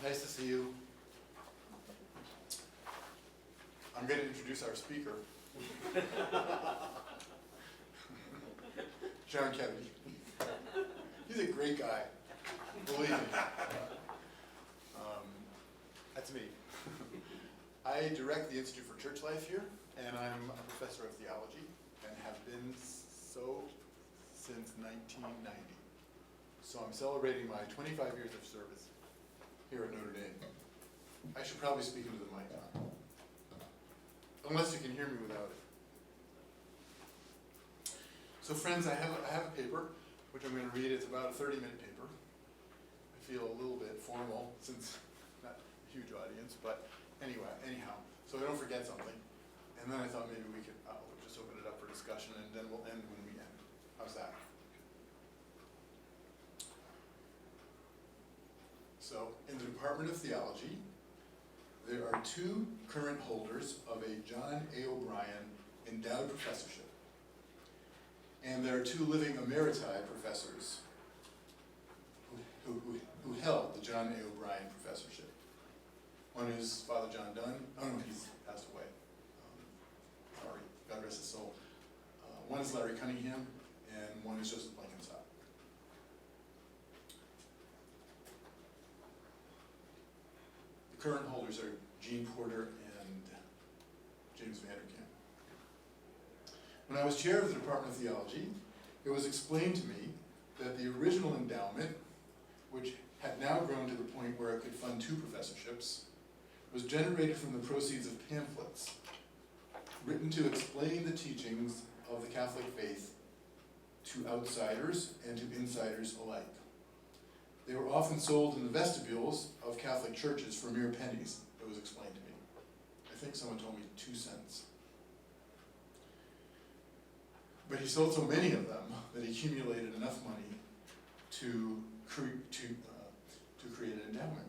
Nice to see you. I'm going to introduce our speaker. John Cavadini. He's a great guy, believe me. That's me. I direct the Institute for Church Life here, and I'm a professor of theology, and have been so since 1990. So I'm celebrating my 25 years of service here at Notre Dame. I should probably speak into the mic, huh? Unless you can hear me without it. So friends, I have a paper, which I'm going to read. It's about a 30-minute paper. I feel a little bit formal since not a huge audience, but anyhow, so I don't forget something. And then I thought maybe I'll just open it up for discussion, and then we'll end when we end. How's that? So, in the Department of Theology, there are two current holders of a John A. O'Brien endowed professorship. And there are two living emeriti professors who held the John A. O'Brien professorship. One is Father John Dunn. Oh no, he's passed away. Sorry, God rest his soul. One is Larry Cunningham, and one is Joseph Blenkinsop. The current holders are Gene Porter and James Vanderkamp. When I was chair of the Department of Theology, it was explained to me that the original endowment, which had now grown to the point where it could fund two professorships, was generated from the proceeds of pamphlets written to explain the teachings of the Catholic faith to outsiders and to insiders alike. They were often sold in the vestibules of Catholic churches for mere pennies, it was explained to me. I think someone told me 2 cents. But he sold so many of them that he accumulated enough money to create an endowment.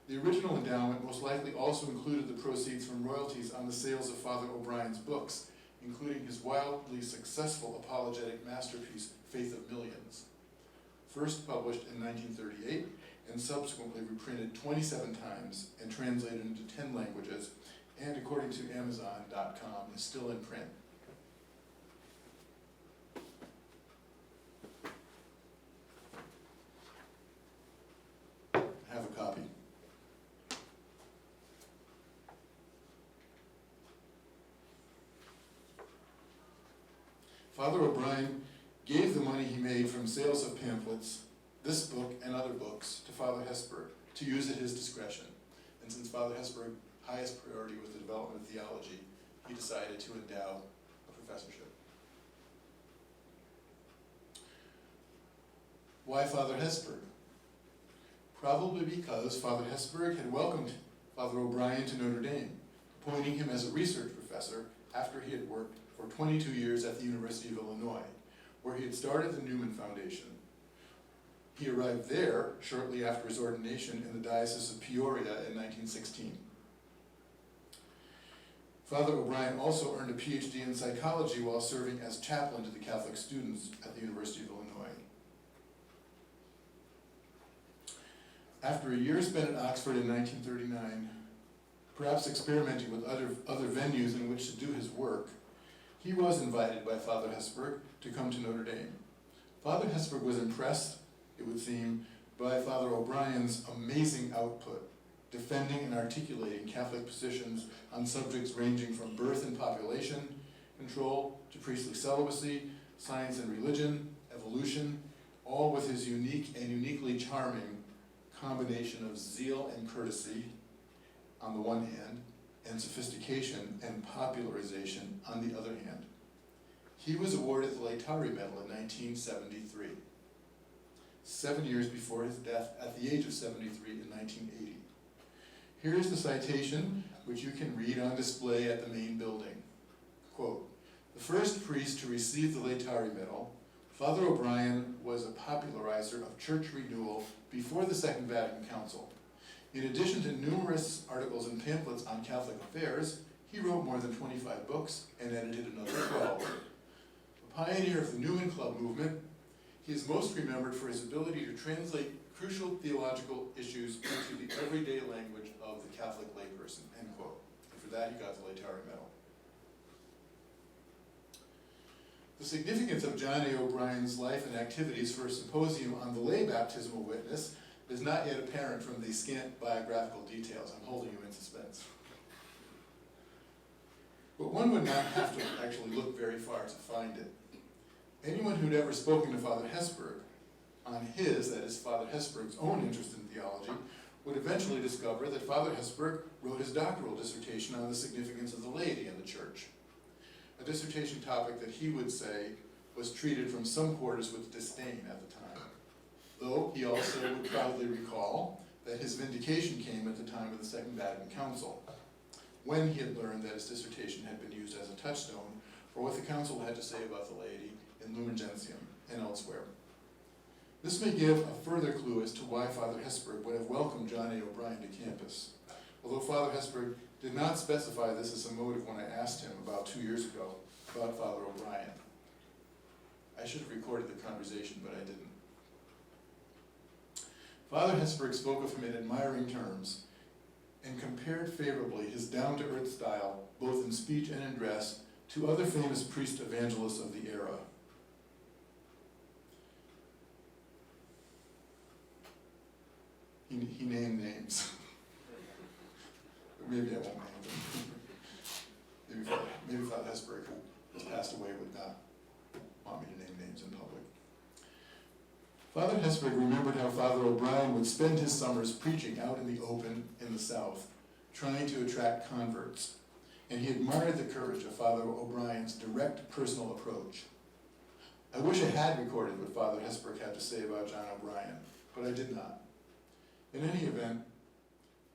The original endowment most likely also included the proceeds from royalties on the sales of Father O'Brien's books, including his wildly successful apologetic masterpiece, Faith of Millions, first published in 1938 and subsequently reprinted 27 times and translated into 10 languages, and according to Amazon.com is still in print. I have a copy. Father O'Brien gave the money he made from sales of pamphlets, this book and other books, to Father Hesburgh to use at his discretion. And since Father Hesburgh's highest priority was the development of theology, he decided to endow a professorship. Why Father Hesburgh? Probably because Father Hesburgh had welcomed Father O'Brien to Notre Dame, appointing him as a research professor after he had worked for 22 years at the University of Illinois, where he had started the Newman Foundation. He arrived there shortly after his ordination in the Diocese of Peoria in 1916. Father O'Brien also earned a PhD in psychology while serving as chaplain to the Catholic students at the University of Illinois. After a year spent at Oxford in 1939, perhaps experimenting with other venues in which to do his work, he was invited by Father Hesburgh to come to Notre Dame. Father Hesburgh was impressed, it would seem, by Father O'Brien's amazing output, defending and articulating Catholic positions on subjects ranging from birth and population control to priestly celibacy, science and religion, evolution, all with his unique and uniquely charming combination of zeal and courtesy on the one hand, and sophistication and popularization on the other hand. He was awarded the Laetare Medal in 1973, 7 years before his death at the age of 73 in 1980. Here's the citation, which you can read on display at the main building. Quote, "The first priest to receive the Laetare Medal, Father O'Brien was a popularizer of church renewal before the Second Vatican Council. In addition to numerous articles and pamphlets on Catholic affairs, he wrote more than 25 books and edited another 12. A pioneer of the Newman Club movement, he is most remembered for his ability to translate crucial theological issues into the everyday language of the Catholic layperson, end quote. And for that, he got the Laetare Medal. The significance of John A. O'Brien's life and activities for a symposium on the lay baptismal witness is not yet apparent from the scant biographical details. I'm holding you in suspense. But one would not have to actually look very far to find it. Anyone who'd ever spoken to Father Hesburgh on his, that is Father Hesburgh's own interest in theology, would eventually discover that Father Hesburgh wrote his doctoral dissertation on the significance of the laity in the church. A dissertation topic that he would say was treated from some quarters with disdain at the time. Though he also would proudly recall that his vindication came at the time of the Second Vatican Council, when he had learned that his dissertation had been used as a touchstone for what the council had to say about the laity in Lumen Gentium and elsewhere. This may give a further clue as to why Father Hesburgh would have welcomed John A. O'Brien to campus, although Father Hesburgh did not specify this as a motive when I asked him about 2 years ago about Father O'Brien. I should have recorded the conversation, but I didn't. Father Hesburgh spoke of him in admiring terms and compared favorably his down-to-earth style, both in speech and in dress, to other famous priest evangelists of the era. He named names. But maybe I won't name them. maybe Father Hesburgh, who has passed away, would not want me to name names in public. Father Hesburgh remembered how Father O'Brien would spend his summers preaching out in the open in the South, trying to attract converts, and he admired the courage of Father O'Brien's direct personal approach. I wish I had recorded what Father Hesburgh had to say about John O'Brien, but I did not. In any event,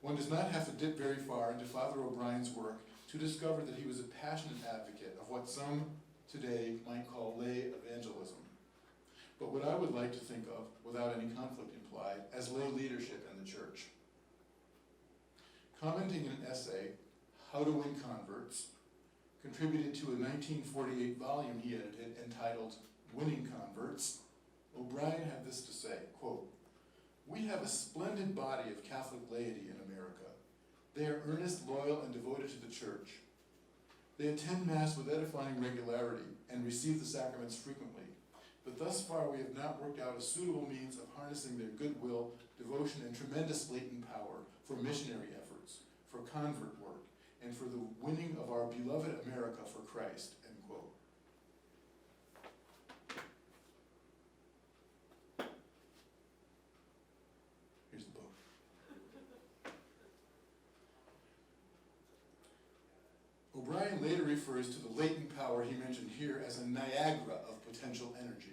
one does not have to dip very far into Father O'Brien's work to discover that he was a passionate advocate of what some today might call lay evangelism, but what I would like to think of, without any conflict implied, as lay leadership in the church. Commenting in an essay, How to Win Converts, contributed to a 1948 volume he edited entitled Winning Converts, O'Brien had this to say, quote, "We have a splendid body of Catholic laity in America. They are earnest, loyal, and devoted to the church. They attend Mass with edifying regularity and receive the sacraments frequently. But thus far we have not worked out a suitable means of harnessing their goodwill, devotion, and tremendous latent power for missionary efforts, for convert work, and for the winning of our beloved America for Christ," end quote. Here's the book. O'Brien later refers to the latent power he mentioned here as a Niagara of potential energy,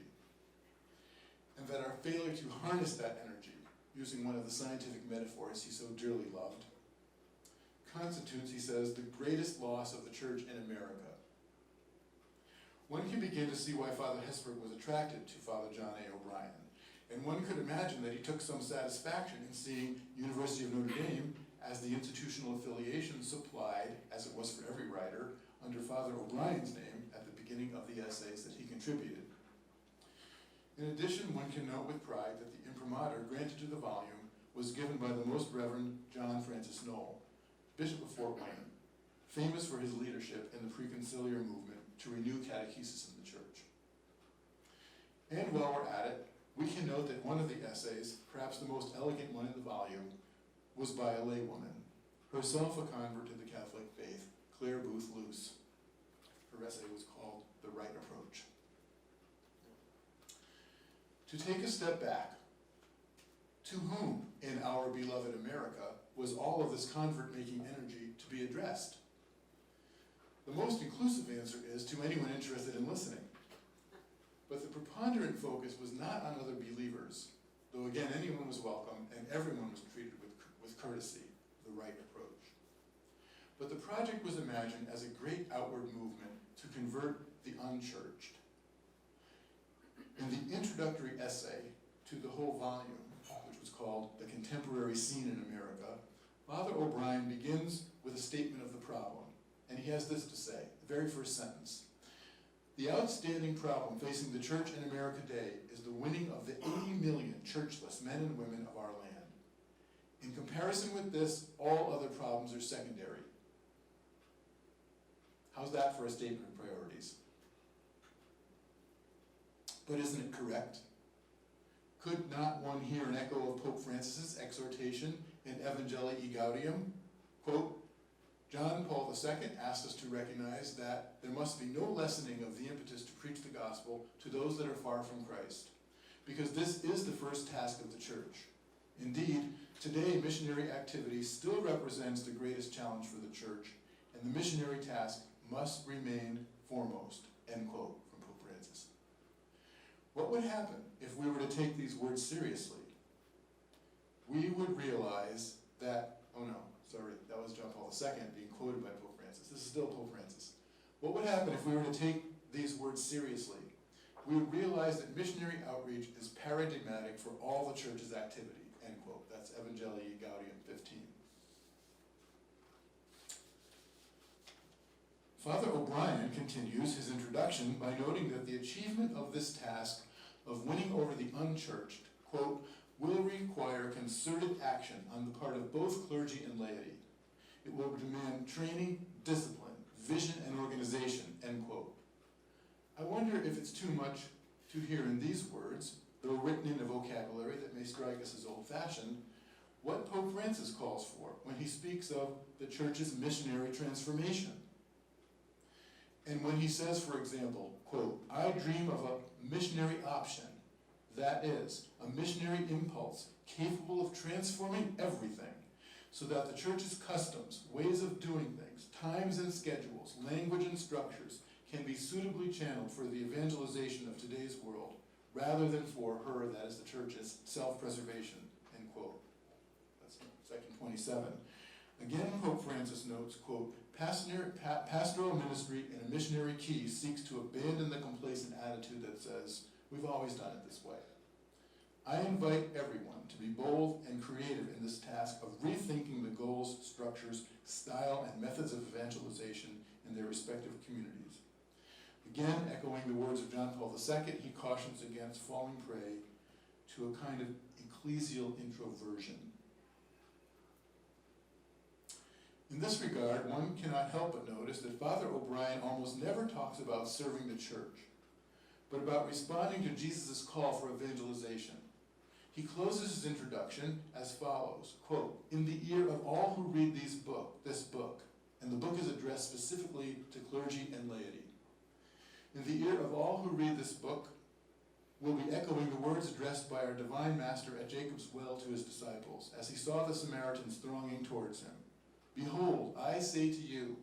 and that our failure to harness that energy, using one of the scientific metaphors he so dearly loved, constitutes, he says, the greatest loss of the church in America. One can begin to see why Father Hesburgh was attracted to Father John A. O'Brien, and one could imagine that he took some satisfaction in seeing University of Notre Dame as the institutional affiliation supplied, as it was for every writer, under Father O'Brien's name at the beginning of the essays that he contributed. In addition, one can note with pride that the imprimatur granted to the volume was given by the Most Reverend John Francis Knoll, Bishop of Fort Wayne, famous for his leadership in the preconciliar movement to renew catechesis in the church. And while we're at it, we can note that one of the essays, perhaps the most elegant one in the volume, was by a laywoman, herself a convert to the Catholic faith, Claire Booth Luce. Her essay was called The Right Approach. To take a step back, to whom in our beloved America was all of this convert-making energy to be addressed? The most inclusive answer is to anyone interested in listening. But the preponderant focus was not on other believers, though again anyone was welcome and everyone was treated with courtesy, the right approach. But the project was imagined as a great outward movement to convert the unchurched. In the introductory essay to the whole volume, which was called The Contemporary Scene in America, Father O'Brien begins with a statement of the problem, and he has this to say, the very first sentence: The outstanding problem facing the church in America today is the winning of the 80 million churchless men and women of our land. In comparison with this, all other problems are secondary. How's that for a statement of priorities? But isn't it correct? Could not one hear an echo of Pope Francis's exhortation in Evangelii Gaudium? Quote, John Paul II asked us to recognize that there must be no lessening of the impetus to preach the gospel to those that are far from Christ, because this is the first task of the church. Indeed, today missionary activity still represents the greatest challenge for the church, and the missionary task must remain foremost, end quote, from Pope Francis. What would happen if we were to take these words seriously? We would realize that, oh no, sorry, that was John Paul II being quoted by Pope Francis. This is still Pope Francis. What would happen if we were to take these words seriously? We would realize that missionary outreach is paradigmatic for all the church's activity, end quote. That's Evangelii Gaudium 15. Father O'Brien continues his introduction by noting that the achievement of this task of winning over the unchurched, quote, will require concerted action on the part of both clergy and laity. It will demand training, discipline, vision, and organization, end quote. I wonder if it's too much to hear in these words, though written in a vocabulary that may strike us as old-fashioned, what Pope Francis calls for when he speaks of the church's missionary transformation. And when he says, for example, quote, I dream of a missionary option, that is, a missionary impulse capable of transforming everything so that the church's customs, ways of doing things, times and schedules, language and structures can be suitably channeled for the evangelization of today's world rather than for her, that is the church's, self-preservation, end quote. That's section 27. Again, Pope Francis notes, quote, pastoral ministry in a missionary key seeks to abandon the complacent attitude that says, we've always done it this way. I invite everyone to be bold and creative in this task of rethinking the goals, structures, style, and methods of evangelization in their respective communities. Again, echoing the words of John Paul II, he cautions against falling prey to a kind of ecclesial introversion. In this regard, one cannot help but notice that Father O'Brien almost never talks about serving the church, but about responding to Jesus' call for evangelization. He closes his introduction as follows, quote, in the ear of all who read this book, and the book is addressed specifically to clergy and laity. In the ear of all who read this book will be echoing the words addressed by our Divine Master at Jacob's Well to his disciples, as he saw the Samaritans thronging towards him. Behold, I say to you,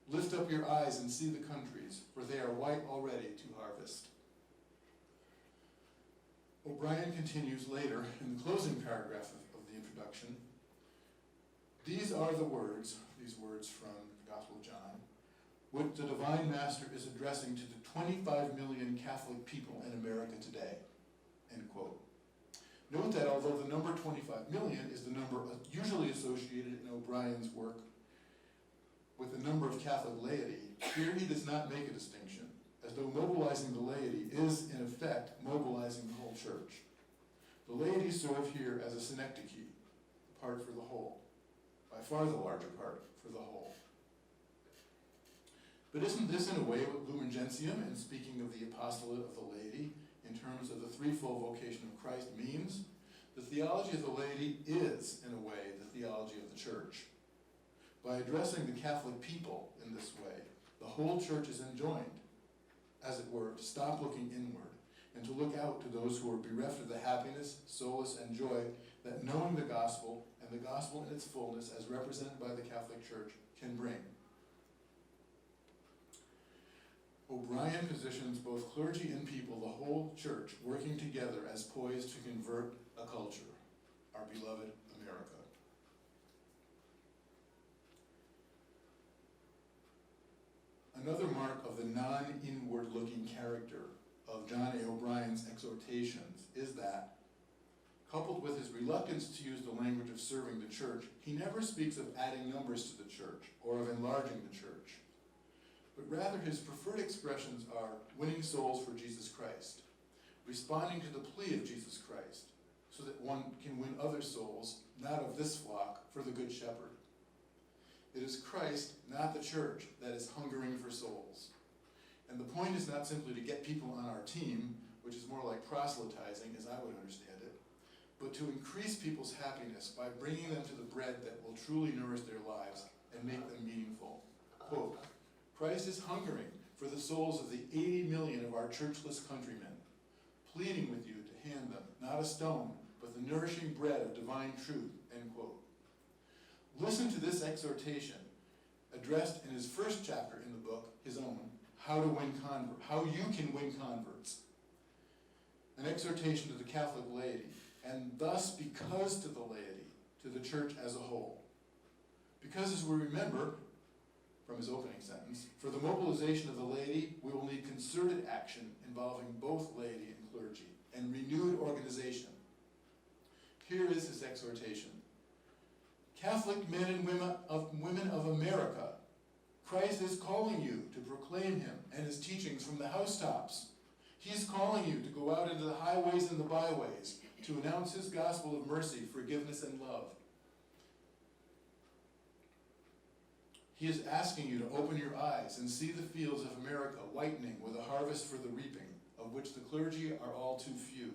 lift up your eyes and see the countries, for they are white already to harvest. O'Brien continues later in the closing paragraph of the introduction. These are the words, these words from the Gospel of John, which the Divine Master is addressing to the 25 million Catholic people in America today, end quote. Note that although the number 25 million is the number usually associated in O'Brien's work with the number of Catholic laity, here he does not make a distinction, as though mobilizing the laity is, in effect, mobilizing the whole church. The laity serve here as a synecdoche, the part for the whole, by far the larger part for the whole. But isn't this in a way what Lumen Gentium, in speaking of the apostolate of the laity, in terms of the threefold vocation of Christ, means? The theology of the laity is, in a way, the theology of the church. By addressing the Catholic people in this way, the whole church is enjoined, as it were, to stop looking inward and to look out to those who are bereft of the happiness, solace, and joy that knowing the gospel and the gospel in its fullness as represented by the Catholic Church can bring. O'Brien positions both clergy and people, the whole church, working together as poised to convert a culture, our beloved America. Another mark of the non-inward-looking character of John A. O'Brien's exhortations is that, coupled with his reluctance to use the language of serving the church, he never speaks of adding numbers to the church or of enlarging the church. but rather his preferred expressions are winning souls for Jesus Christ, responding to the plea of Jesus Christ, so that one can win other souls, not of this flock, for the Good Shepherd. It is Christ, not the church, that is hungering for souls. And the point is not simply to get people on our team, which is more like proselytizing, as I would understand it, but to increase people's happiness by bringing them to the bread that will truly nourish their lives and make them meaningful. Quote, Christ is hungering for the souls of the 80 million of our churchless countrymen, pleading with you to hand them, not a stone, but the nourishing bread of divine truth, end quote. Listen to this exhortation, addressed in his first chapter in the book, his own, how you can win converts. An exhortation to the Catholic laity, and thus because to the laity, to the church as a whole. Because as we remember, from his opening sentence, for the mobilization of the laity, we will need concerted action involving both laity and clergy, and renewed organization. Here is his exhortation. Catholic men and women of America, Christ is calling you to proclaim him and his teachings from the housetops. He is calling you to go out into the highways and the byways to announce his gospel of mercy, forgiveness, and love. He is asking you to open your eyes and see the fields of America whitening with a harvest for the reaping, of which the clergy are all too few.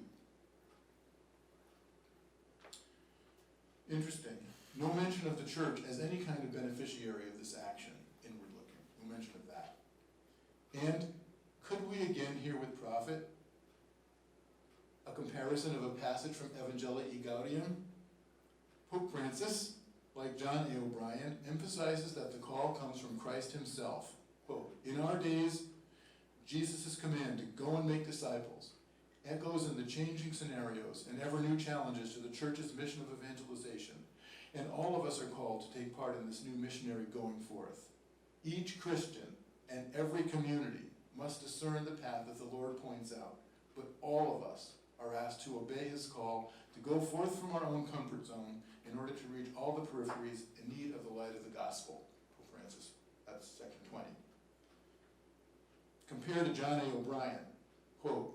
Interesting. No mention of the church as any kind of beneficiary of this action, inward looking. No mention of that. And could we again hear with profit a comparison of a passage from Evangelii Gaudium? Pope Francis, like John A. O'Brien, emphasizes that the call comes from Christ himself. Quote, in our days, Jesus' command to go and make disciples echoes in the changing scenarios and ever new challenges to the church's mission of evangelization. And all of us are called to take part in this new missionary going forth. Each Christian and every community must discern the path that the Lord points out, but all of us are asked to obey his call to go forth from our own comfort zone in order to reach all the peripheries in need of the light of the gospel. Pope Francis, that's section 20. Compared to John A. O'Brien, quote,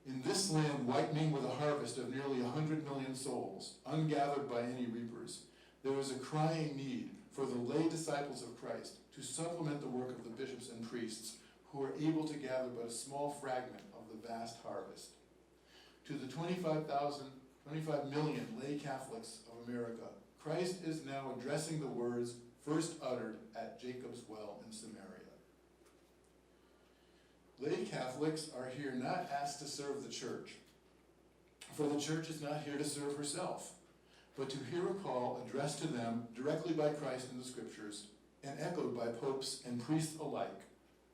in this land whitening with a harvest of nearly 100 million souls, ungathered by any reapers, there is a crying need for the lay disciples of Christ to supplement the work of the bishops and priests who are able to gather but a small fragment of the vast harvest. To the 25 million lay Catholics of America, Christ is now addressing the words first uttered at Jacob's well in Samaria. Lay Catholics are here not asked to serve the church, for the church is not here to serve herself, but to hear a call addressed to them directly by Christ in the Scriptures and echoed by popes and priests alike,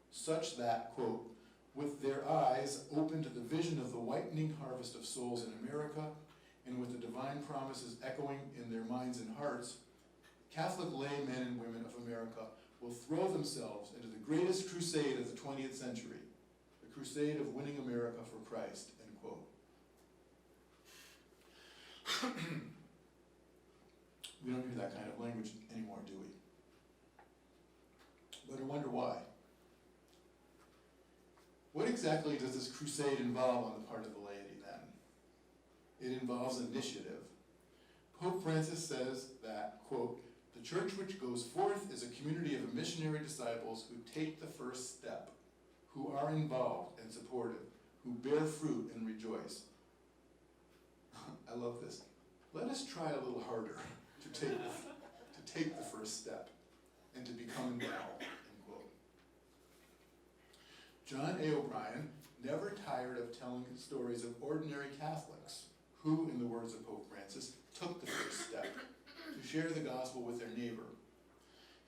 such that, quote, with their eyes open to the vision of the whitening harvest of souls in America, and with the divine promises echoing in their minds and hearts, Catholic lay men and women of America will throw themselves into the greatest crusade of the 20th century, the crusade of winning America for Christ, end quote. We don't hear that kind of language anymore, do we? But I wonder why. What exactly does this crusade involve on the part of the laity then? It involves initiative. Pope Francis says that, quote, the church which goes forth is a community of missionary disciples who take the first step, who are involved and supportive, who bear fruit and rejoice. I love this. Let us try a little harder to take the first step and to become involved, end quote. John A. O'Brien never tired of telling stories of ordinary Catholics who, in the words of Pope Francis, took the first step to share the gospel with their neighbor.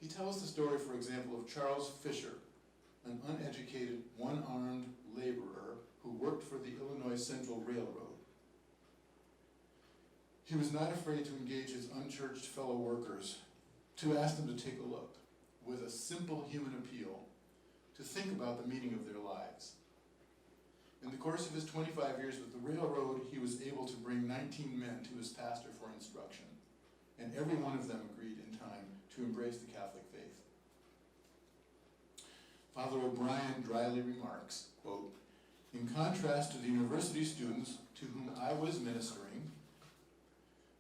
He tells the story, for example, of Charles Fisher, an uneducated, one-armed laborer who worked for the Illinois Central Railroad. He was not afraid to engage his unchurched fellow workers, to ask them to take a look, with a simple human appeal, to think about the meaning of their lives. In the course of his 25 years with the railroad, he was able to bring 19 men to his pastor for instruction, and every one of them agreed in time to embrace the Catholic faith. Father O'Brien dryly remarks, quote, "In contrast to the university students to whom I was ministering,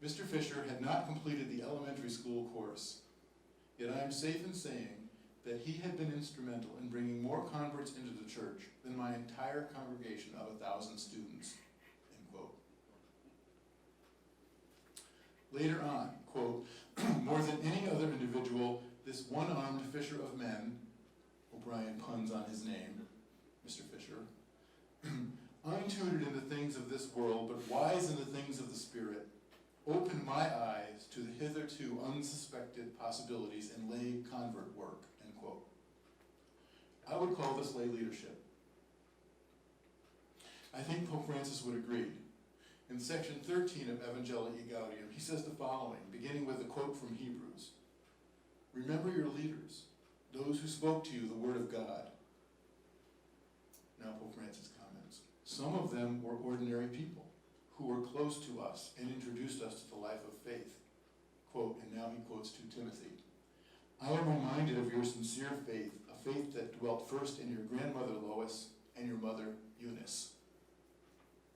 Mr. Fisher had not completed the elementary school course. Yet I am safe in saying that he had been instrumental in bringing more converts into the church than my entire congregation of 1,000 students." End quote. Later on, quote, "More than any other individual, this one-armed fisher of men," O'Brien puns on his name, Mr. Fisher, "untutored in the things of this world, but wise in the things of the Spirit, opened my eyes to the hitherto unsuspected possibilities in lay convert work," end quote. I would call this lay leadership. I think Pope Francis would agree. In section 13 of Evangelii Gaudium, he says the following, beginning with a quote from Hebrews: "Remember your leaders, those who spoke to you the word of God." Now Pope Francis comments, "Some of them were ordinary people who were close to us and introduced us to the life of faith." Quote, and now he quotes to Timothy, "I am reminded of your sincere faith, a faith that dwelt first in your grandmother Lois and your mother Eunice."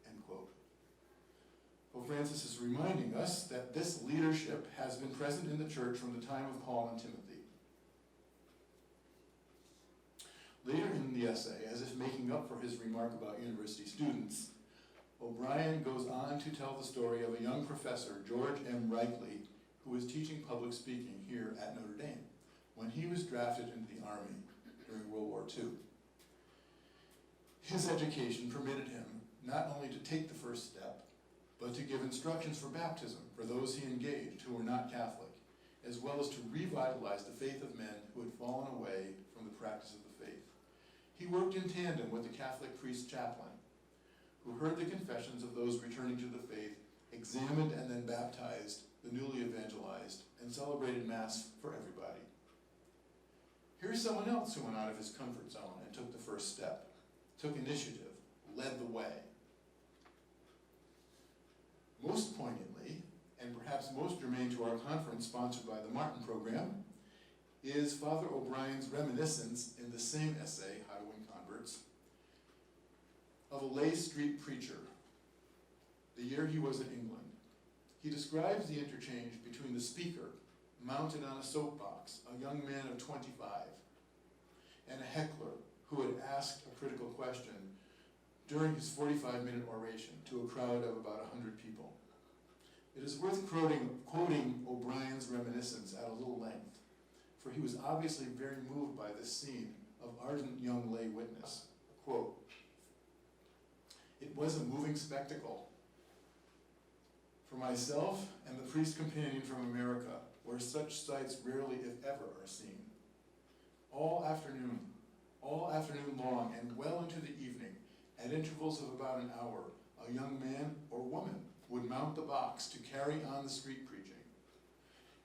End quote. Pope Francis is reminding us that this leadership has been present in the church from the time of Paul and Timothy. Later in the essay, as if making up for his remark about university students, O'Brien goes on to tell the story of a young professor, George M. Reichley, who was teaching public speaking here at Notre Dame when he was drafted into the Army during World War II. His education permitted him not only to take the first step, but to give instructions for baptism for those he engaged who were not Catholic, as well as to revitalize the faith of men who had fallen away from the practice of the faith. He worked in tandem with the Catholic priest chaplain, who heard the confessions of those returning to the faith, examined and then baptized the newly evangelized, and celebrated Mass for everybody. Here's someone else who went out of his comfort zone and took the first step, took initiative, led the way. Most poignantly, and perhaps most germane to our conference sponsored by the Marten program, is Father O'Brien's reminiscence in the same essay, How to Win Converts, of a lay street preacher, the year he was in England. He describes the interchange between the speaker, mounted on a soapbox, a young man of 25, and a heckler who had asked a critical question during his 45-minute oration to a crowd of about 100 people. It is worth quoting O'Brien's reminiscence at a little length, for he was obviously very moved by this scene of ardent young lay witness. Quote, "It was a moving spectacle. For myself and the priest companion from America, where such sights rarely, if ever, are seen. All afternoon long and well into the evening, at intervals of about an hour, a young man or woman would mount the box to carry on the street preaching.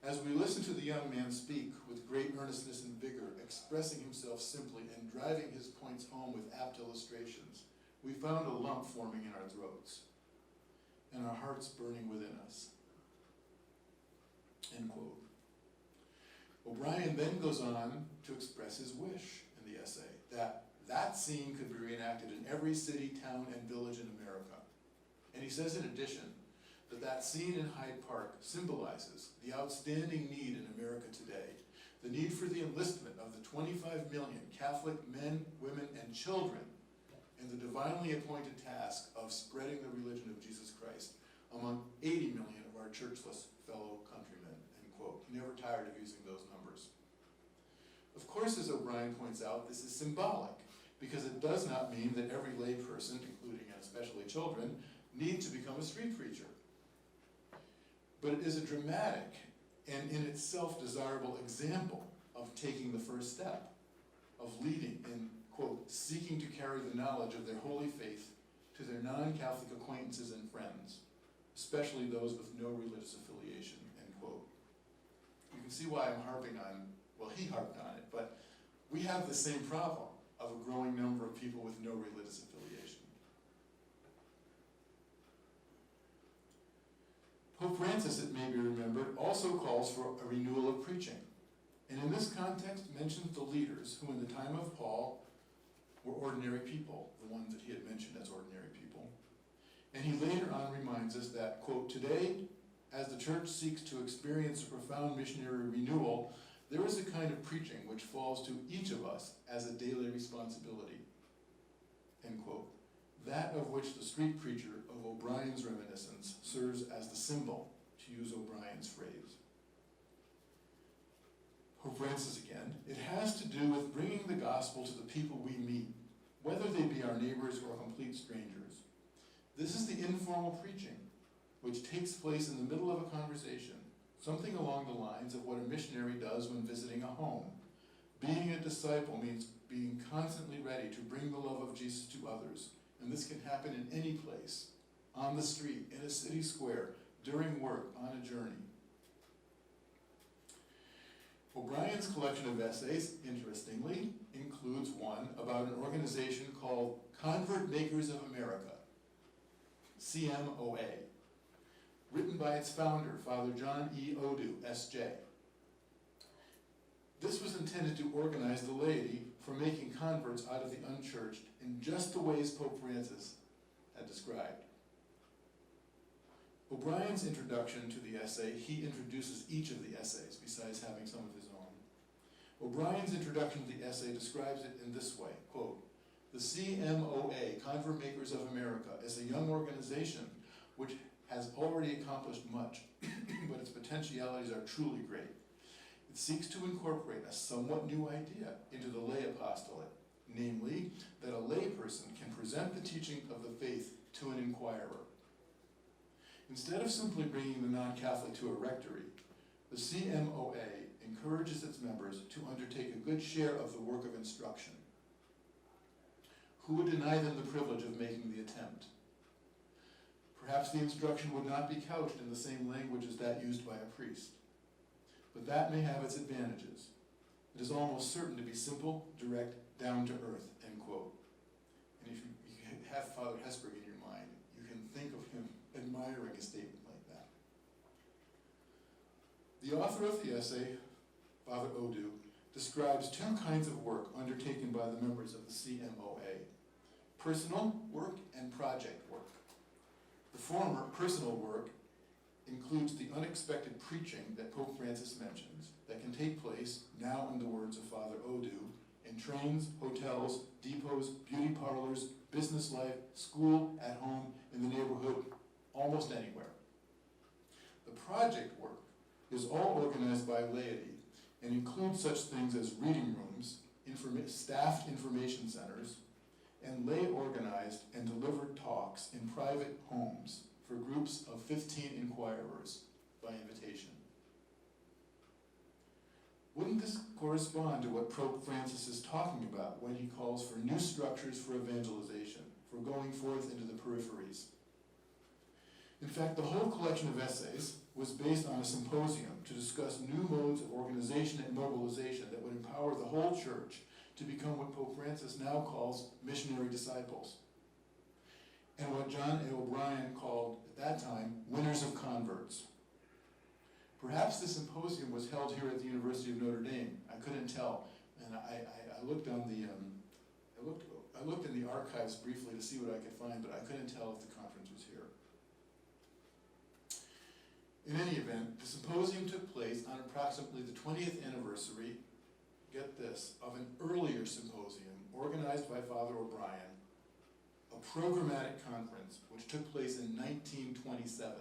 As we listened to the young man speak with great earnestness and vigor, expressing himself simply and driving his points home with apt illustrations, we found a lump forming in our throats and our hearts burning within us." End quote. O'Brien then goes on to express his wish in the essay that scene could be reenacted in every city, town, and village in America. And he says in addition that scene in Hyde Park symbolizes the outstanding need in America today, the need for the enlistment of the 25 million Catholic men, women, and children in the divinely appointed task of spreading the religion of Jesus Christ among 80 million of our churchless fellow countrymen, end quote. He never tired of using those numbers. Of course, as O'Brien points out, this is symbolic, because it does not mean that every lay person, including and especially children, need to become a street preacher. But it is a dramatic and in itself desirable example of taking the first step, of leading in, quote, seeking to carry the knowledge of their holy faith to their non-Catholic acquaintances and friends, especially those with no religious affiliation, end quote. You can see why I'm harping on, well, he harped on it, but we have the same problem of a growing number of people with no religious affiliation. Pope Francis, it may be remembered, also calls for a renewal of preaching, and in this context mentions the leaders who in the time of Paul were ordinary people, the ones that he had mentioned as ordinary people. And he later on reminds us that, quote, today, as the church seeks to experience a profound missionary renewal, there is a kind of preaching which falls to each of us as a daily responsibility, end quote. That of which the street preacher of OBrien's reminiscence serves as the symbol, to use OBrien's phrase. Pope Francis again, it has to do with bringing the gospel to the people we meet, whether they be our neighbors or complete strangers. This is the informal preaching, which takes place in the middle of a conversation, something along the lines of what a missionary does when visiting a home. Being a disciple means being constantly ready to bring the love of Jesus to others, and this can happen in any place, on the street, in a city square, during work, on a journey. OBrien's collection of essays, interestingly, includes one about an organization called Convert Makers of America, CMOA, written by its founder, Father John E. Odu, S.J. This was intended to organize the laity for making converts out of the unchurched in just the ways Pope Francis had described. OBrien's introduction to the essay, he introduces each of the essays, besides having some of his own. OBrien's introduction to the essay describes it in this way, quote, the CMOA, Convert Makers of America, is a young organization which has already accomplished much, but its potentialities are truly great. It seeks to incorporate a somewhat new idea into the lay apostolate, namely, that a layperson can present the teaching of the faith to an inquirer. Instead of simply bringing the non-Catholic to a rectory, the CMOA encourages its members to undertake a good share of the work of instruction. Who would deny them the privilege of making the attempt? Perhaps the instruction would not be couched in the same language as that used by a priest, but that may have its advantages. It is almost certain to be simple, direct, down to earth, end quote. And if you have Father Hesburgh in your mind, you can think of him admiring a statement like that. The author of the essay, Father Odu, describes two kinds of work undertaken by the members of the CMOA, personal work and project work. The former, personal work, includes the unexpected preaching that Pope Francis mentions that can take place, now in the words of Father Odu, in trains, hotels, depots, beauty parlors, business life, school, at home, in the neighborhood, almost anywhere. The project work is all organized by laity and includes such things as reading rooms, staffed information centers, and lay-organized and delivered talks in private homes for groups of 15 inquirers by invitation. Wouldn't this correspond to what Pope Francis is talking about when he calls for new structures for evangelization, for going forth into the peripheries? In fact, the whole collection of essays was based on a symposium to discuss new modes of organization and mobilization that would empower the whole church to become what Pope Francis now calls missionary disciples, and what John A. OBrien called, at that time, winners of converts. Perhaps the symposium was held here at the University of Notre Dame. I couldn't tell, and I looked on the I looked in the archives briefly to see what I could find, but I couldn't tell if the conference was here. In any event, the symposium took place on approximately the 20th anniversary, get this, of an earlier symposium organized by Father OBrien, a programmatic conference which took place in 1927.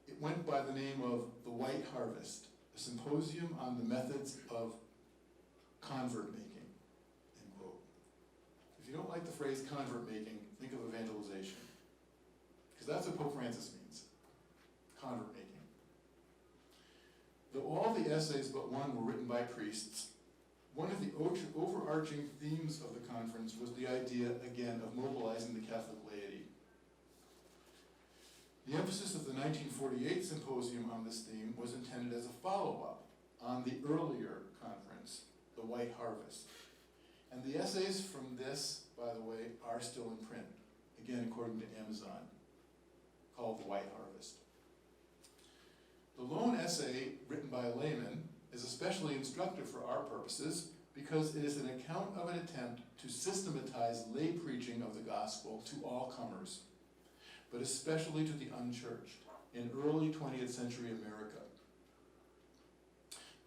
It went by the name of The White Harvest, a symposium on the methods of convert making, end quote. If you don't like the phrase convert making, think of evangelization, because that's what Pope Francis means, convert making. Though all the essays but one were written by priests, one of the overarching themes of the conference was the idea, again, of mobilizing the Catholic laity. The emphasis of the 1948 symposium on this theme was intended as a follow-up on the earlier conference, The White Harvest. And the essays from this, by the way, are still in print, again, according to Amazon, called The White Harvest. The lone essay, written by a layman, is especially instructive for our purposes because it is an account of an attempt to systematize lay preaching of the gospel to all comers, but especially to the unchurched in early 20th century America.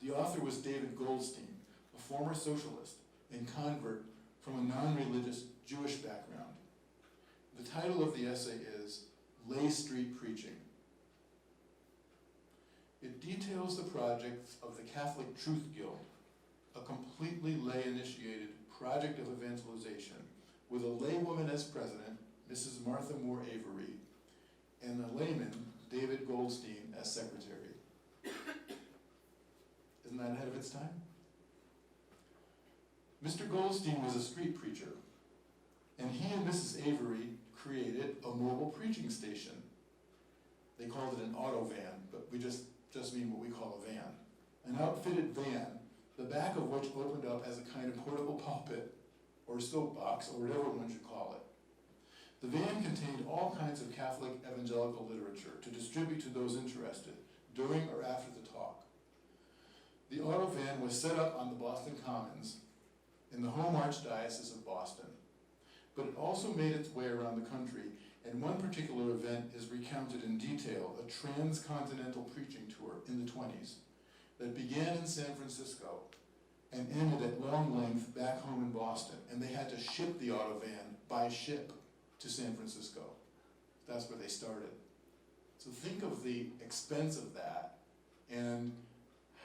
The author was David Goldstein, a former socialist and convert from a non-religious Jewish background. The title of the essay is Lay Street Preaching. It details the projects of the Catholic Truth Guild, a completely lay-initiated project of evangelization with a laywoman as president, Mrs. Martha Moore Avery, and a layman, David Goldstein, as secretary. Isn't that ahead of its time? Mr. Goldstein was a street preacher, and he and Mrs. Avery created a mobile preaching station. They called it an auto van, but we just mean what we call a van. An outfitted van, the back of which opened up as a kind of portable pulpit, or soapbox, or whatever one should call it. The van contained all kinds of Catholic evangelical literature to distribute to those interested during or after the talk. The auto van was set up on the Boston Commons in the home archdiocese of Boston, but it also made its way around the country, and one particular event is recounted in detail, a transcontinental preaching tour in the 20s that began in San Francisco and ended at long length back home in Boston, and they had to ship the auto van by ship to San Francisco. That's where they started. So think of the expense of that and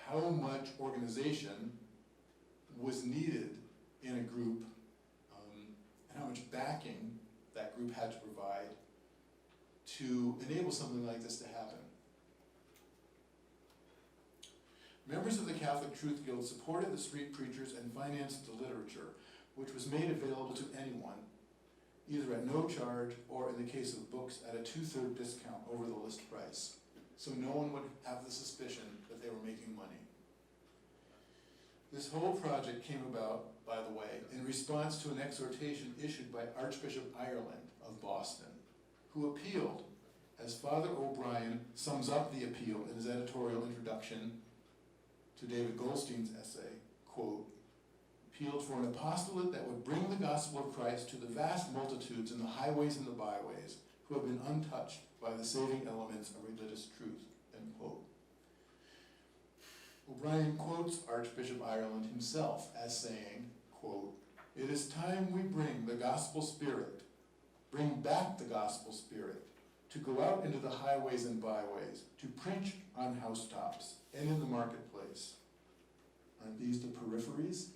how much organization was needed in a group, and how much backing that group had to provide to enable something like this to happen. Members of the Catholic Truth Guild supported the street preachers and financed the literature, which was made available to anyone, either at no charge or, in the case of books, at a 2/3 discount over the list price, so no one would have the suspicion that they were making money. This whole project came about, by the way, in response to an exhortation issued by Archbishop Ireland of Boston, who appealed, as Father OBrien sums up the appeal in his editorial introduction to David Goldstein's essay, quote, appealed for an apostolate that would bring the gospel of Christ to the vast multitudes in the highways and the byways who have been untouched by the saving elements of religious truth, end quote. OBrien quotes Archbishop Ireland himself as saying, quote, it is time we bring the gospel spirit, bring back the gospel spirit, to go out into the highways and byways, to preach on housetops and in the marketplace. Aren't these the peripheries?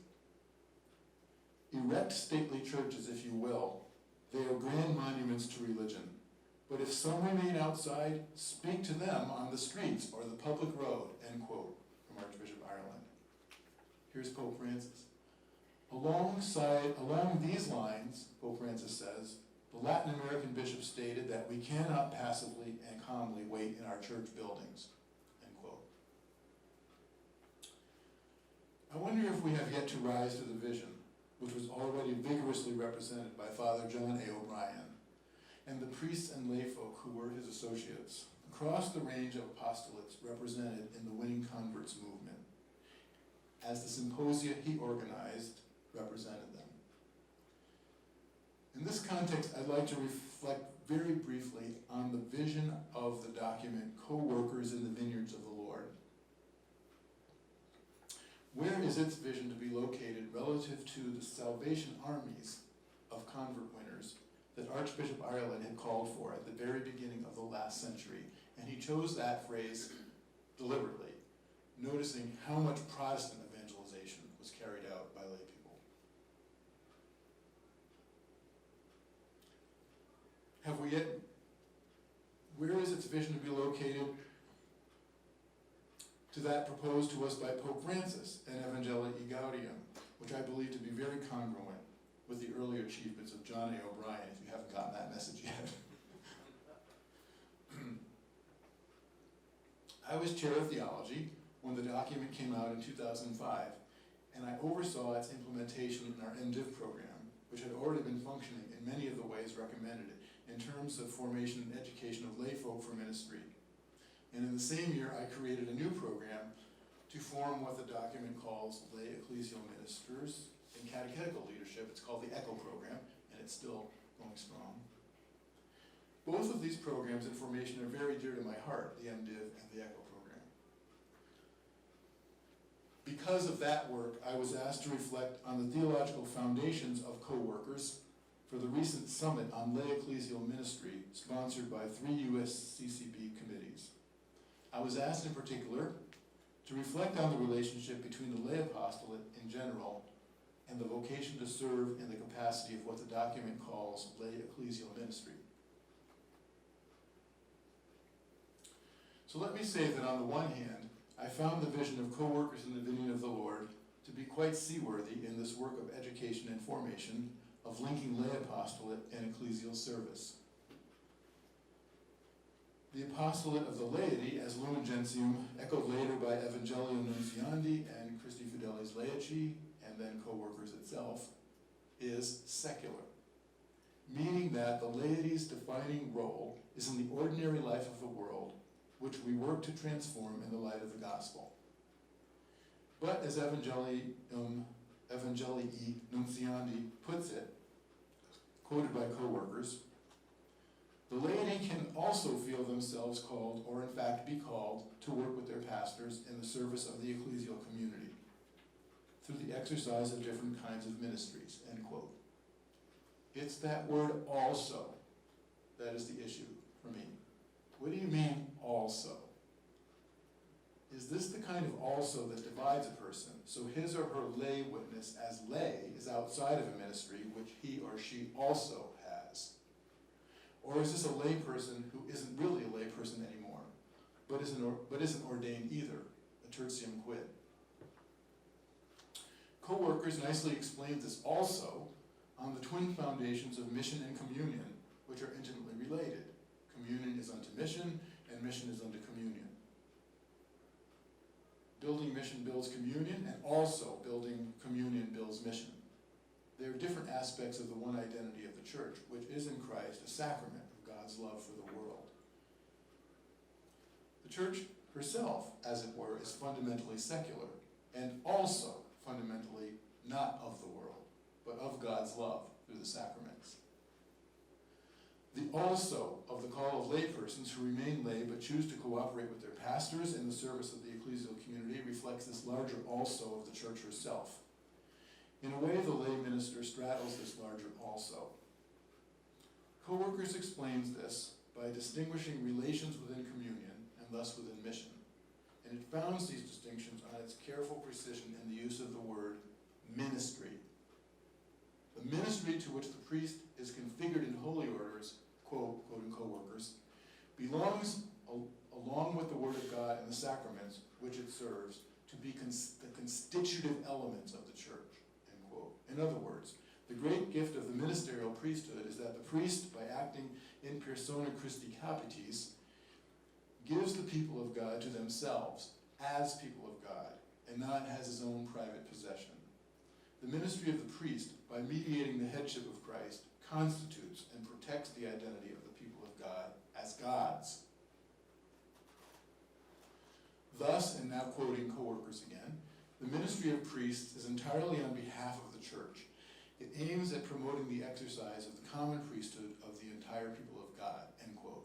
Erect stately churches, if you will. They are grand monuments to religion. But if some remain outside, speak to them on the streets or the public road, end quote, from Archbishop Ireland. Here's Pope Francis. Along these lines, Pope Francis says, the Latin American bishop stated that we cannot passively and calmly wait in our church buildings, end quote. I wonder if we have yet to rise to the vision, which was already vigorously represented by Father John A. O'Brien and the priests and layfolk who were his associates, across the range of apostolates represented in the Winning Converts movement, as the symposia he organized represented them. In this context, I'd like to reflect very briefly on the vision of the document, Co-Workers in the Vineyards of the Lord. Where is its vision to be located relative to the salvation armies of convert winners that Archbishop Ireland had called for at the very beginning of the last century? And he chose that phrase deliberately, noticing how much Protestant evangelization was carried out by lay people. Have we yet, where is its vision to be located to that proposed to us by Pope Francis in Evangelii Gaudium, which I believe to be very congruent with the earlier achievements of John A. O'Brien, if you haven't gotten that message yet. I was chair of theology when the document came out in 2005, and I oversaw its implementation in our MDiv program, which had already been functioning in many of the ways recommended in terms of formation and education of lay folk for ministry. And in the same year, I created a new program to form what the document calls lay ecclesial ministers in catechetical leadership. It's called the ECHO program, and it's still going strong. Both of these programs in formation are very dear to my heart, the MDiv and the ECHO program. Because of that work, I was asked to reflect on the theological foundations of co-workers for the recent summit on lay ecclesial ministry sponsored by 3 USCCB committees. I was asked in particular to reflect on the relationship between the lay apostolate in general and the vocation to serve in the capacity of what the document calls lay ecclesial ministry. So let me say that on the one hand, I found the vision of co-workers in the vineyard of the Lord to be quite seaworthy in this work of education and formation, of linking lay apostolate and ecclesial service. The apostolate of the laity, as Lumen Gentium, echoed later by Evangelii Nunciandi and Christi Fidelis Laici, and then co-workers itself, is secular, meaning that the laity's defining role is in the ordinary life of the world, which we work to transform in the light of the gospel. But as Evangelii Nunciandi puts it, quoted by co-workers, the laity can also feel themselves called, or in fact be called, to work with their pastors in the service of the ecclesial community through the exercise of different kinds of ministries, end quote. It's that word also that is the issue for me. What do you mean also? Is this the kind of also that divides a person, so his or her lay witness as lay is outside of a ministry which he or she also has? Or is this a lay person who isn't really a lay person anymore, but isn't ordained either, a tertium quid? Co-workers nicely explained this also on the twin foundations of mission and communion, which are intimately related. Communion is unto mission, and mission is unto communion. Building mission builds communion, and also building communion builds mission. They are different aspects of the one identity of the church, which is in Christ a sacrament of God's love for the world. The church herself, as it were, is fundamentally secular, and also fundamentally not of the world, but of God's love through the sacraments. The also of the call of laypersons who remain lay but choose to cooperate with their pastors in the service of the ecclesial community reflects this larger also of the church herself. In a way, the lay minister straddles this larger also. Co-workers explains this by distinguishing relations within communion and thus within mission, and it founds these distinctions on its careful precision in the use of the word ministry. The ministry to which the priest is configured in holy orders, quote, quoting co-workers, belongs along with the word of God and the sacraments which it serves to be the constitutive elements of the church, end quote. In other words, the great gift of the ministerial priesthood is that the priest, by acting in persona Christi Capitis, gives the people of God to themselves as people of God, and not as his own private possession. The ministry of the priest, by mediating the headship of Christ, constitutes and protects the identity of the people of God as God's. Thus, and now quoting co-workers again, the ministry of priests is entirely on behalf of the church. It aims at promoting the exercise of the common priesthood of the entire people of God, end quote.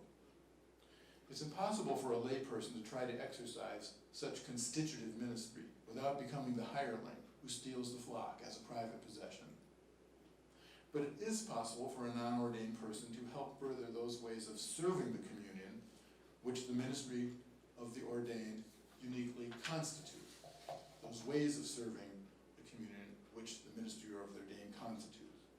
It's impossible for a layperson to try to exercise such constitutive ministry without becoming the hireling who steals the flock as a private possession. But it is possible for a non-ordained person to help further those ways of serving the communion which the ministry of the ordained uniquely constitute. Those ways of serving the communion which the ministry of the ordained constitutes.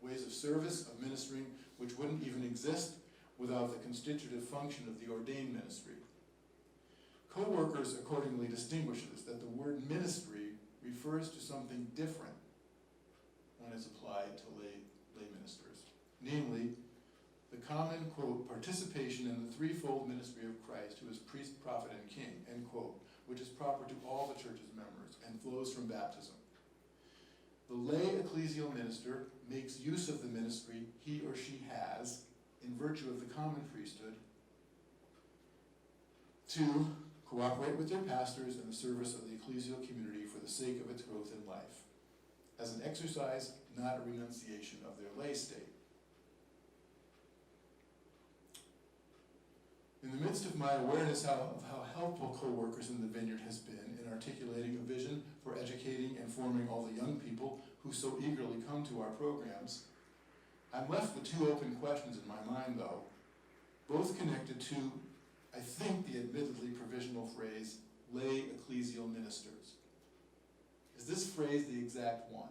Ways of service, of ministering, which wouldn't even exist without the constitutive function of the ordained ministry. Co-workers accordingly distinguishes that the word ministry refers to something different when it's applied to lay ministers. Namely, the common, quote, participation in the threefold ministry of Christ, who is priest, prophet, and king, end quote, which is proper to all the church's members and flows from baptism. The lay ecclesial minister makes use of the ministry he or she has in virtue of the common priesthood 2, cooperate with their pastors in the service of the ecclesial community for the sake of its growth in life, as an exercise, not a renunciation of their lay state. In the midst of my awareness of how helpful co-workers in the vineyard has been in articulating a vision for educating and forming all the young people who so eagerly come to our programs, I'm left with 2 open questions in my mind, though, both connected to, I think, the admittedly provisional phrase, lay ecclesial ministers. Is this phrase the exact one?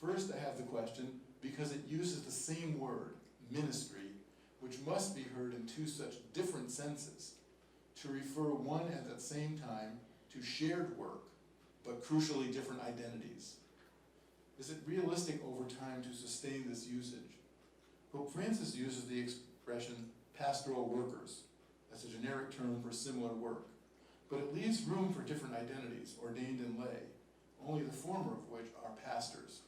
First, I have the question, because it uses the same word, ministry, which must be heard in 2 such different senses, to refer one at the same time to shared work, but crucially different identities. Is it realistic over time to sustain this usage? Pope Francis uses the expression pastoral workers as a generic term for similar work, but it leaves room for different identities, ordained and lay, only the former of which are pastors.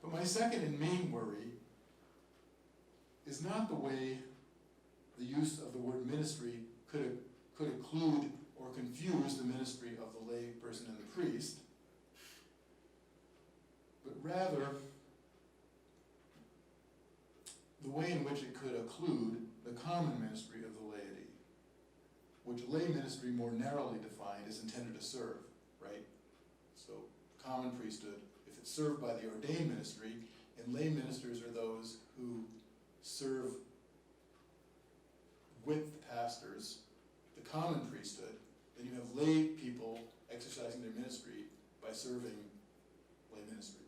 But my second and main worry is not the way the use of the word ministry could include or confuse the ministry of the lay person and the priest, but rather the way in which it could occlude the common ministry of the laity, which lay ministry more narrowly defined is intended to serve, right? So common priesthood, if it's served by the ordained ministry, and lay ministers are those who serve with the pastors, the common priesthood, then you have lay people exercising their ministry by serving lay ministry.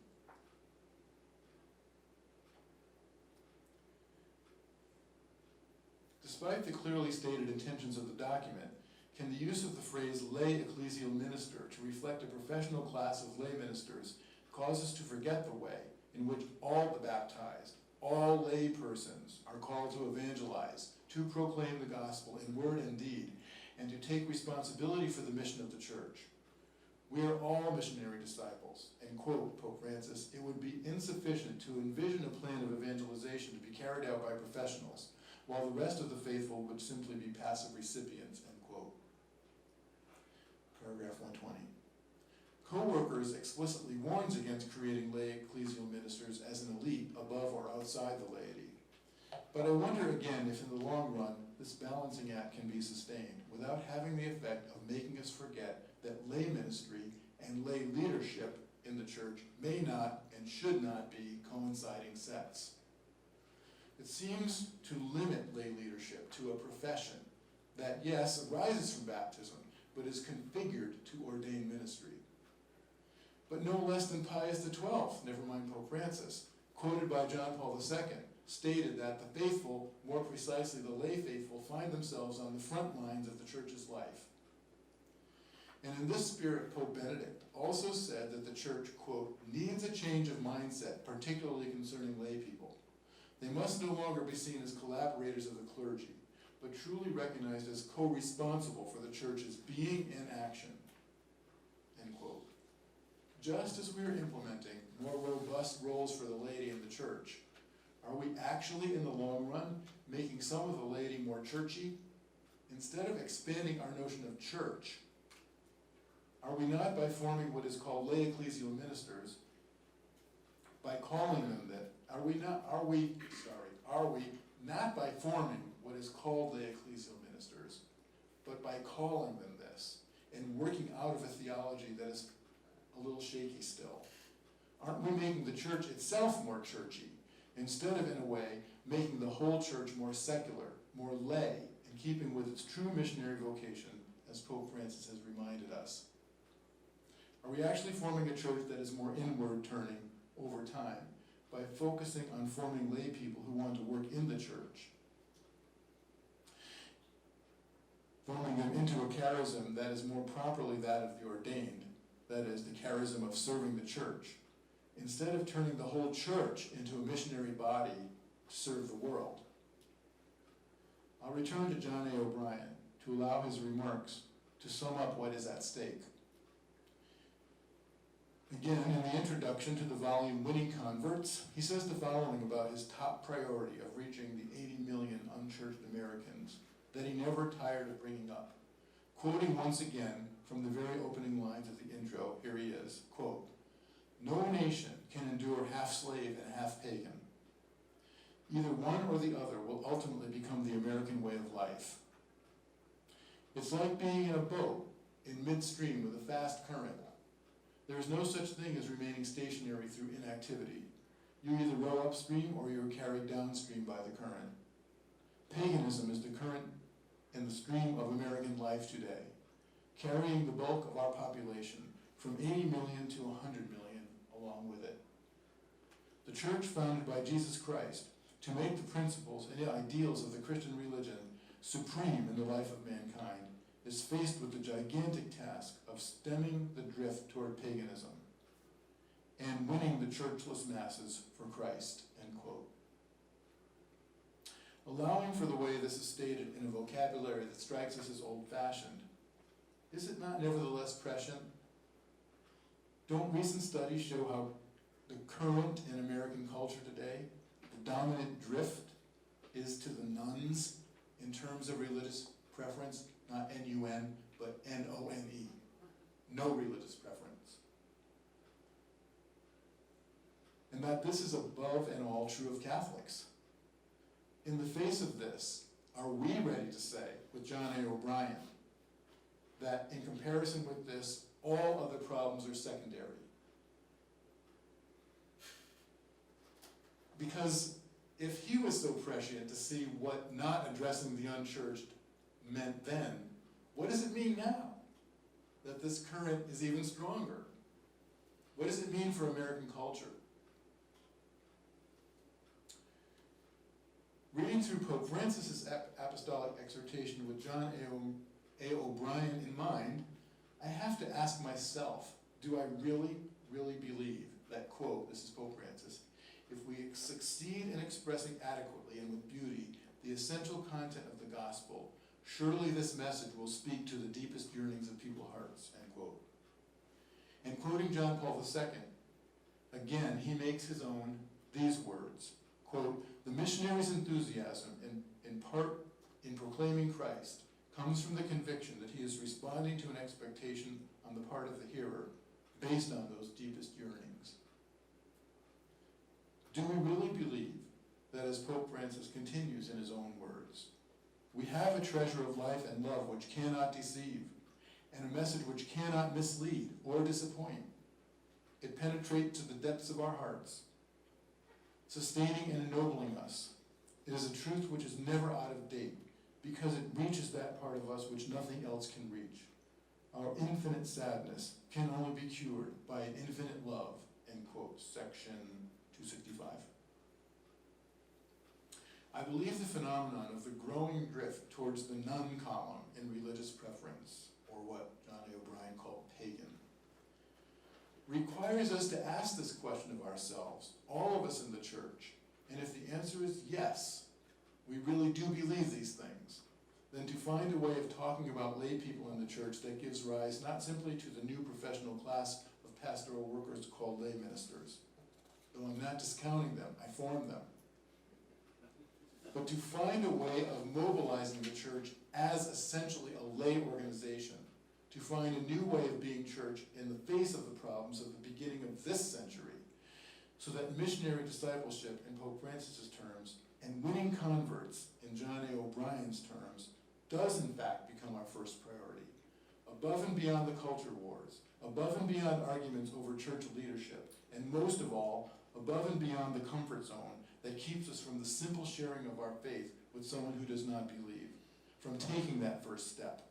Despite the clearly stated intentions of the document, can the use of the phrase lay ecclesial minister to reflect a professional class of lay ministers cause us to forget the way in which all the baptized, all lay persons are called to evangelize, to proclaim the gospel in word and deed, and to take responsibility for the mission of the church? We are all missionary disciples, and quote Pope Francis, it would be insufficient to envision a plan of evangelization to be carried out by professionals, while the rest of the faithful would simply be passive recipients, end quote. Paragraph 120. Co-workers explicitly warns against creating lay ecclesial ministers as an elite above or outside the laity. But I wonder again if in the long run this balancing act can be sustained without having the effect of making us forget that lay ministry and lay leadership in the church may not and should not be coinciding sets. It seems to limit lay leadership to a profession that, yes, arises from baptism, but is configured to ordain ministry. But no less than Pius XII, never mind Pope Francis, quoted by John Paul II, stated that the faithful, more precisely the lay faithful, find themselves on the front lines of the church's life. And in this spirit, Pope Benedict also said that the church, quote, needs a change of mindset, particularly concerning lay people. They must no longer be seen as collaborators of the clergy, but truly recognized as co-responsible for the church's being and action, end quote. Just as we are implementing more robust roles for the laity in the church, are we actually, in the long run, making some of the laity more churchy? Instead of expanding our notion of church, are we not, by forming what is called lay ecclesial ministers, by calling them that, are we not by forming what is called lay ecclesial ministers, but by calling them this, and working out of a theology that is a little shaky still? Aren't we making the church itself more churchy, instead of, in a way, making the whole church more secular, more lay, in keeping with its true missionary vocation, as Pope Francis has reminded us? Are we actually forming a church that is more inward turning over time, by focusing on forming lay people who want to work in the church, forming them into a charism that is more properly that of the ordained, that is, the charism of serving the church, instead of turning the whole church into a missionary body to serve the world? I'll return to John A. O'Brien to allow his remarks to sum up what is at stake. Again, in the introduction to the volume Winning Converts, he says the following about his top priority of reaching the 80 million unchurched Americans that he never tired of bringing up. Quoting once again from the very opening lines of the intro, here he is, quote, "No nation can endure half slave and half pagan. Either one or the other will ultimately become the American way of life. It's like being in a boat in midstream with a fast current. There is no such thing as remaining stationary through inactivity. You either row upstream or you are carried downstream by the current. Paganism is the current in the stream of American life today, carrying the bulk of our population from 80 million to 100 million along with it. The church founded by Jesus Christ to make the principles and ideals of the Christian religion supreme in the life of mankind is faced with the gigantic task of stemming the drift toward paganism and winning the churchless masses for Christ," end quote. Allowing for the way this is stated in a vocabulary that strikes us as old-fashioned, is it not nevertheless prescient? Don't recent studies show how the current in American culture today, the dominant drift, is to the nuns in terms of religious preference? Not N-U-N, but N-O-N-E. No religious preference. And that this is above and all true of Catholics. In the face of this, are we ready to say, with John A. O'Brien, that in comparison with this, all other problems are secondary? Because if he was so prescient to see what not addressing the unchurched meant then, what does it mean now that this current is even stronger? What does it mean for American culture? Reading through Pope Francis's apostolic exhortation with John A. O'Brien in mind, I have to ask myself, do I really believe that, quote, this is Pope Francis, if we succeed in expressing adequately and with beauty the essential content of the gospel, surely this message will speak to the deepest yearnings of people's hearts, end quote. And quoting John Paul II, again, he makes his own these words, quote, "The missionary's enthusiasm, in part in proclaiming Christ, comes from the conviction that he is responding to an expectation on the part of the hearer based on those deepest yearnings." Do we really believe that, as Pope Francis continues in his own words, we have a treasure of life and love which cannot deceive, and a message which cannot mislead or disappoint? It penetrates to the depths of our hearts, sustaining and ennobling us. It is a truth which is never out of date, because it reaches that part of us which nothing else can reach. Our infinite sadness can only be cured by an infinite love, end quote, section 265. I believe the phenomenon of the growing drift towards the nun column in religious preference, or what John A. O'Brien called pagan, requires us to ask this question of ourselves, all of us in the church, and if the answer is yes, we really do believe these things, then to find a way of talking about lay people in the church that gives rise not simply to the new professional class of pastoral workers called lay ministers, though I'm not discounting them, I form them, but to find a way of mobilizing the church as essentially a lay organization, to find a new way of being church in the face of the problems of the beginning of this century, so that missionary discipleship in Pope Francis's terms and winning converts in John A. O'Brien's terms does in fact become our first priority, above and beyond the culture wars, above and beyond arguments over church leadership, and most of all, above and beyond the comfort zone that keeps us from the simple sharing of our faith with someone who does not believe, from taking that first step.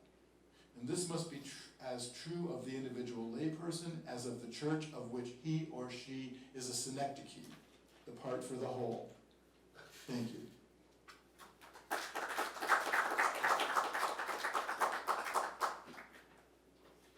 And this must be as true of the individual layperson as of the church of which he or she is a synecdoche, the part for the whole. Thank you.